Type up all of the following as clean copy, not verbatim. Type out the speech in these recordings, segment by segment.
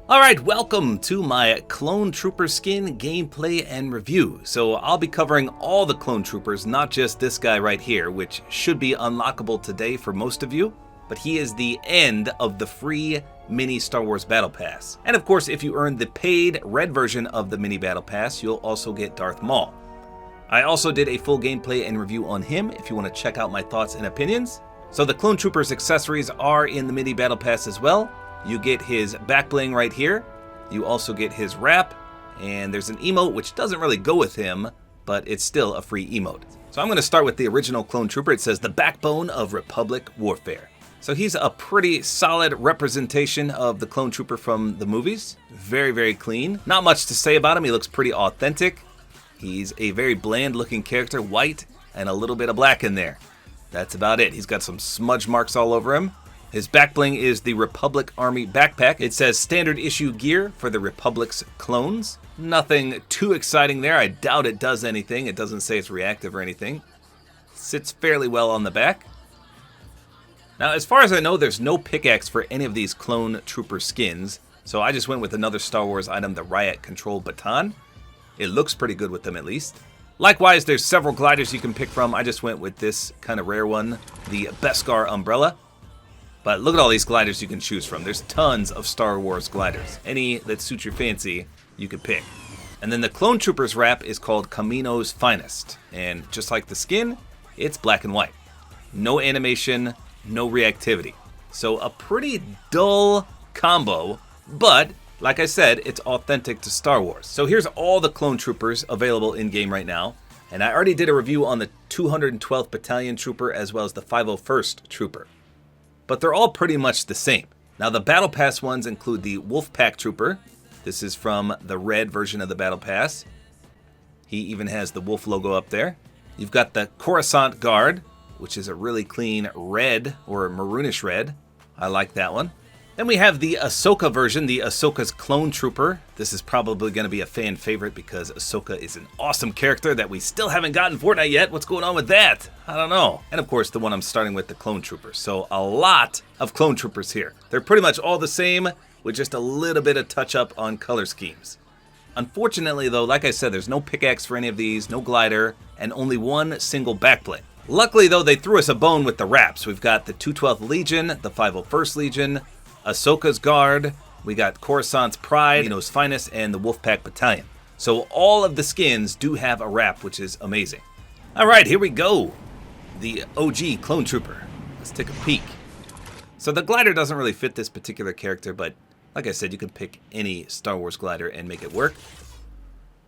Alright, welcome to my Clone Trooper skin gameplay and review. So I'll be covering all the Clone Troopers, not just this guy right here, which should be unlockable today for most of you, but he is the end of the free mini Star Wars Battle Pass. And of course, if you earn the paid red version of the mini Battle Pass, you'll also get Darth Maul. I also did a full gameplay and review on him if you want to check out my thoughts and opinions. So the Clone Troopers accessories are in the mini Battle Pass as well. You get his back bling right here. You also get his wrap, and there's an emote which doesn't really go with him, but it's still a free emote. So I'm going to start with the original Clone Trooper. It says the backbone of Republic warfare. So he's a pretty solid representation of the Clone Trooper from the movies. Very, very clean. Not much to say about him. He looks pretty authentic. He's a very bland looking character, white and a little bit of black in there. That's about it. He's got some smudge marks all over him. His back bling is the Republic Army backpack. It says standard issue gear for the Republic's clones. Nothing too exciting there. I doubt it does anything. It doesn't say it's reactive or anything. Sits fairly well on the back. Now, as far as I know, there's no pickaxe for any of these Clone Trooper skins, so I just went with another Star Wars item, the Riot Control Baton. It looks pretty good with them, at least. Likewise, there's several gliders you can pick from. I just went with this kind of rare one, the Beskar Umbrella. But look at all these gliders you can choose from. There's tons of Star Wars gliders. Any that suit your fancy, you can pick. And then the Clone Troopers wrap is called Kamino's Finest. And just like the skin, it's black and white. No animation, no reactivity. So a pretty dull combo, but like I said, it's authentic to Star Wars. So here's all the Clone Troopers available in-game right now. And I already did a review on the 212th Battalion Trooper as well as the 501st Trooper. But they're all pretty much the same. Now the Battle Pass ones include the Wolfpack Trooper. This is from the red version of the Battle Pass. He even has the wolf logo up there. You've got the Coruscant Guard, which is a really clean red or maroonish red. I like that one. Then we have the Ahsoka version, the Ahsoka's Clone Trooper. This is probably going to be a fan favorite because Ahsoka is an awesome character that we still haven't gotten Fortnite yet. What's going on with that? I don't know. And of course, the one I'm starting with, the Clone Trooper. So a lot of Clone Troopers here. They're pretty much all the same with just a little bit of touch up on color schemes. Unfortunately though, like I said, there's no pickaxe for any of these, no glider, and only one single backbling. Luckily though, they threw us a bone with the wraps. We've got the 212th Legion, the 501st Legion, Ahsoka's Guard, we got Coruscant's Pride, Kamino's Finest, and the Wolfpack Battalion. So all of the skins do have a wrap, which is amazing. Alright, here we go. The OG Clone Trooper. Let's take a peek. So the glider doesn't really fit this particular character, but like I said, you can pick any Star Wars glider and make it work.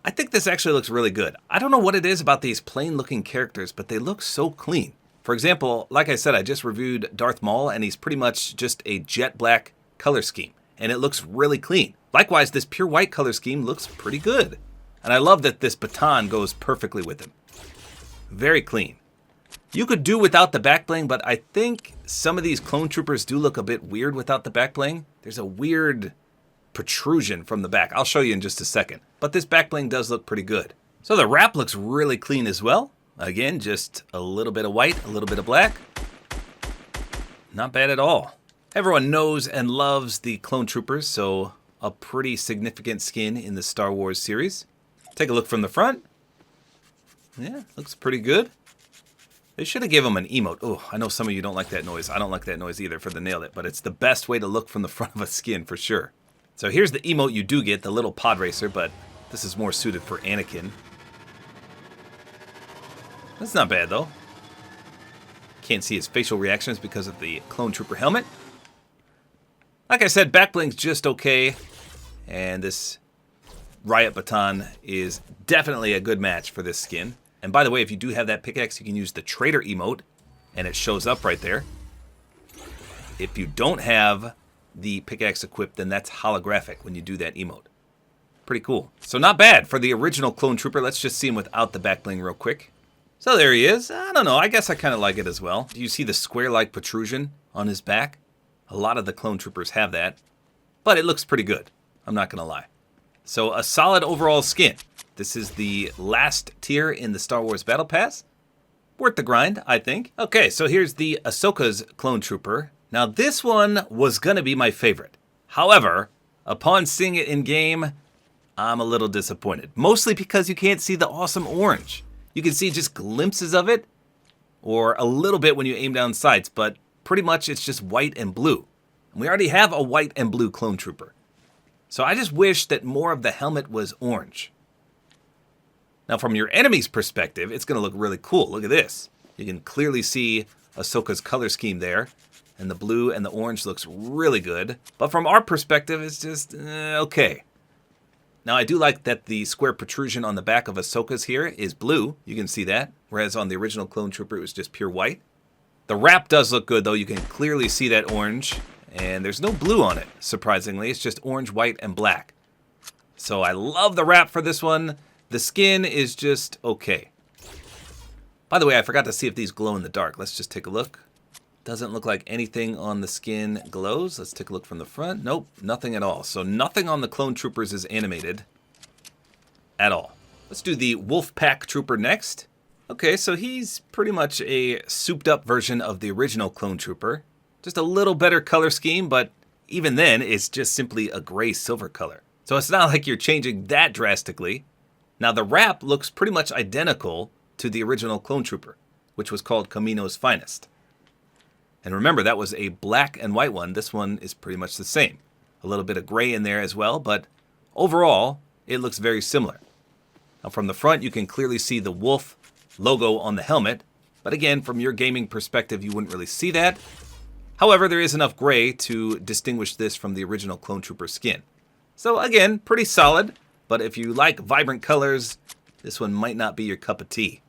I think this actually looks really good. I don't know what it is about these plain looking characters, but they look so clean. For example, like I said, I just reviewed Darth Maul, and he's pretty much just a jet black color scheme, and it looks really clean. Likewise, this pure white color scheme looks pretty good. And I love that this baton goes perfectly with him. Very clean. You could do without the back bling, but I think some of these Clone Troopers do look a bit weird without the back bling. There's a weird protrusion from the back. I'll show you in just a second. But this back bling does look pretty good. So the wrap looks really clean as well. Again, just a little bit of white, a little bit of black. Not bad at all. Everyone knows and loves the Clone Troopers, so a pretty significant skin in the Star Wars series. Take a look from the front. Yeah, looks pretty good. They should have given him an emote. Oh, I know some of you don't like that noise. I don't like that noise either for the nailed it, but it's the best way to look from the front of a skin for sure. So here's the emote you do get, the little pod racer, but this is more suited for Anakin. That's not bad, though. Can't see his facial reactions because of the Clone Trooper helmet. Like I said, backbling's just okay. And this Riot Baton is definitely a good match for this skin. And by the way, if you do have that pickaxe, you can use the Trader emote, and it shows up right there. If you don't have the pickaxe equipped, then that's holographic when you do that emote. Pretty cool. So not bad for the original Clone Trooper. Let's just see him without the backbling real quick. So there he is. I don't know. I guess I kind of like it as well. Do you see the square-like protrusion on his back? A lot of the Clone Troopers have that. But it looks pretty good. I'm not going to lie. So a solid overall skin. This is the last tier in the Star Wars Battle Pass. Worth the grind, I think. Okay, so here's the Ahsoka's Clone Trooper. Now this one was going to be my favorite. However, Upon seeing it in game, I'm a little disappointed. Mostly because you can't see the awesome orange. You can see just glimpses of it, or a little bit when you aim down sights, but pretty much it's just white and blue. And we already have a white and blue clone trooper. So I just wish that more of the helmet was orange. Now from your enemy's perspective, it's going to look really cool. Look at this. You can clearly see Ahsoka's color scheme there. And the blue and the orange looks really good. But from our perspective, it's just okay. Now I do like that the square protrusion on the back of Ahsoka's here is blue. You can see that. Whereas on the original clone trooper, it was just pure white. The wrap does look good though. You can clearly see that orange. And there's no blue on it, surprisingly. It's just orange, white, and black. So I love the wrap for this one. The skin is just okay. By the way, I forgot to see if these glow in the dark. Let's just take a look. Doesn't look like anything on the skin glows. Let's take a look from the front. Nope, nothing at all. So nothing on the clone troopers is animated at all. Let's do the Wolfpack Trooper next. Okay, so he's pretty much a souped up version of the original clone trooper. Just a little better color scheme, but even then, it's just simply a gray silver color. So it's not like you're changing that drastically. Now the wrap looks pretty much identical to the original clone trooper, which was called Kamino's Finest. And remember, that was a black and white one. This one is pretty much the same. A little bit of gray in there as well, but overall, it looks very similar. Now from the front, you can clearly see the wolf logo on the helmet. But again, from your gaming perspective, you wouldn't really see that. However, there is enough gray to distinguish this from the original clone trooper skin. So again, pretty solid. But if you like vibrant colors, this one might not be your cup of tea.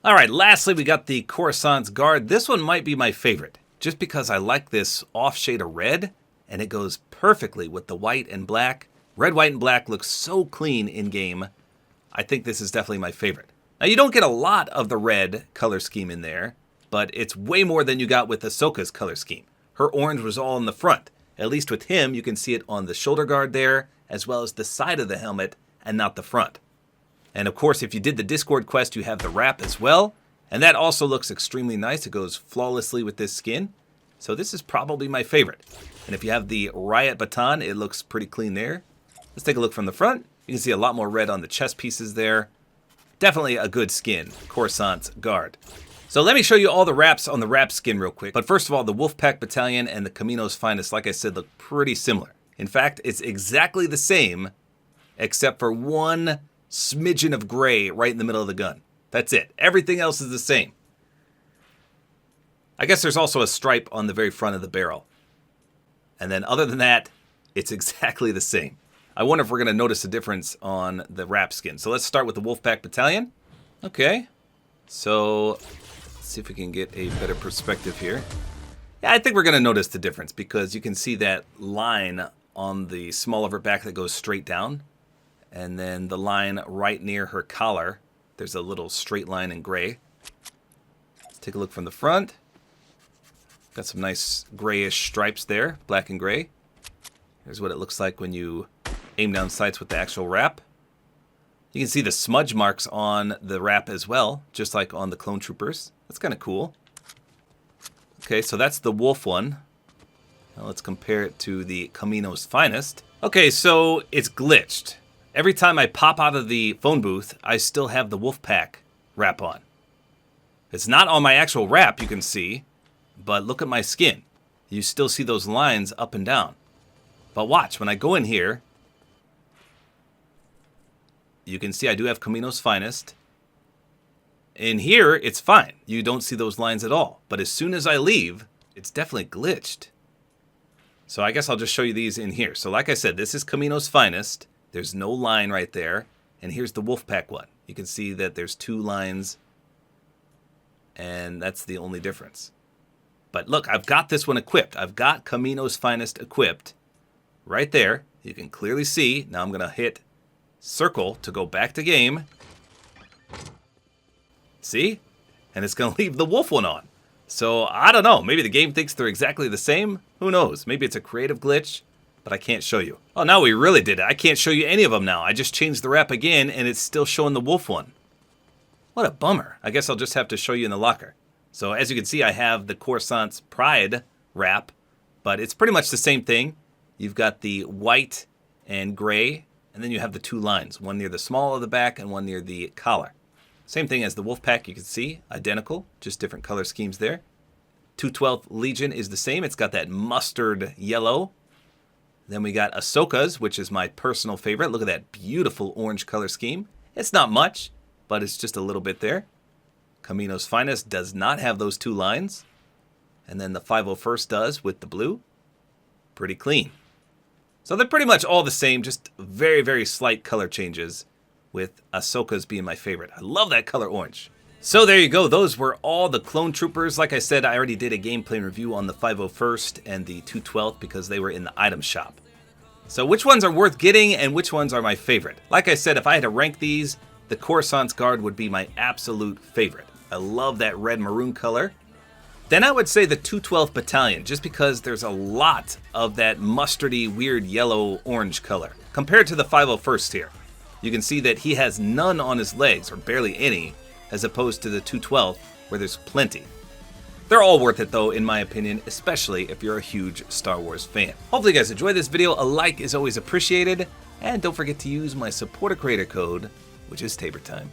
All right, lastly, we got the Coruscant's Guard. This one might be my favorite, just because I like this off shade of red, and it goes perfectly with the white and black. Red, white, and black looks so clean in-game. I think this is definitely my favorite. Now, you don't get a lot of the red color scheme in there, but it's way more than you got with Ahsoka's color scheme. Her orange was all in the front. At least with him, you can see it on the shoulder guard there, as well as the side of the helmet, and not the front. And of course, if you did the Discord quest, you have the wrap as well. And that also looks extremely nice. It goes flawlessly with this skin. So this is probably my favorite. And if you have the Riot Baton, it looks pretty clean there. Let's take a look from the front. You can see a lot more red on the chest pieces there. Definitely a good skin, Coruscant's Guard. So let me show you all the wraps on the wrap skin real quick. But first of all, the Wolfpack Battalion and the Kamino's Finest, like I said, look pretty similar. In fact, it's exactly the same, except for one smidgen of gray right in the middle of the gun. That's it. Everything else is the same. I guess there's also a stripe on the very front of the barrel. And then other than that, it's exactly the same. I wonder if we're going to notice a difference on the wrap skin. So let's start with the Wolfpack Battalion. Okay. So let's see if we can get a better perspective here. Yeah, I think we're going to notice the difference because you can see that line on the small of her back that goes straight down. And then the line right near her collar, there's a little straight line in gray. Let's take a look from the front. Got some nice grayish stripes there, black and gray. Here's what it looks like when you aim down sights with the actual wrap. You can see the smudge marks on the wrap as well, just like on the clone troopers. That's kind of cool. Okay, so that's the wolf one. Now let's compare it to the Kamino's Finest. Okay, so it's glitched. Every time I pop out of the phone booth, I still have the Wolfpack wrap on. It's not on my actual wrap, you can see, but look at my skin. You still see those lines up and down. But watch, when I go in here, you can see I do have Kamino's Finest. In here, it's fine. You don't see those lines at all. But as soon as I leave, it's definitely glitched. So I guess I'll just show you these in here. So like I said, this is Kamino's Finest. There's no line right there. And here's the Wolfpack one. You can see that there's two lines. And that's the only difference. But look, I've got this one equipped. I've got Kamino's Finest equipped. Right there. You can clearly see. Now I'm going to hit circle to go back to game. See? And it's going to leave the wolf one on. So I don't know. Maybe the game thinks they're exactly the same. Who knows? Maybe it's a creative glitch. But I can't show you. Oh, now we really did it. I can't show you any of them now. I just changed the wrap again, and it's still showing the wolf one. What a bummer. I guess I'll just have to show you in the locker. So as you can see, I have the Coruscant's Pride wrap, but it's pretty much the same thing. you've got the white and gray, and then you have the two lines, one near the small of the back and one near the collar. Same thing as the Wolfpack, you can see, identical, just different color schemes there. 212th Legion is the same, it's got that mustard yellow. Then we got Ahsoka's, which is my personal favorite. Look at that beautiful orange color scheme. It's not much, but it's just a little bit there. Kamino's Finest does not have those two lines. And then the 501st does with the blue. Pretty clean. So they're pretty much all the same, just very, very slight color changes, with Ahsoka's being my favorite. I love that color orange. So there you go. Those were all the clone troopers. Like I said, I already did a gameplay review on the 501st and the 212th because they were in the item shop. So which ones are worth getting and which ones are my favorite? Like I said, if I had to rank these, the Coruscant's Guard would be my absolute favorite. I love that red maroon color. Then I would say the 212th Battalion, just because there's a lot of that mustardy, weird yellow orange color. Compared to the 501st here, you can see that he has none on his legs, or barely any, as opposed to the 212th, where there's plenty. They're all worth it though, in my opinion, especially if you're a huge Star Wars fan. Hopefully you guys enjoyed this video. A like is always appreciated, and don't forget to use my Support-A-Creator code, which is Tabor time.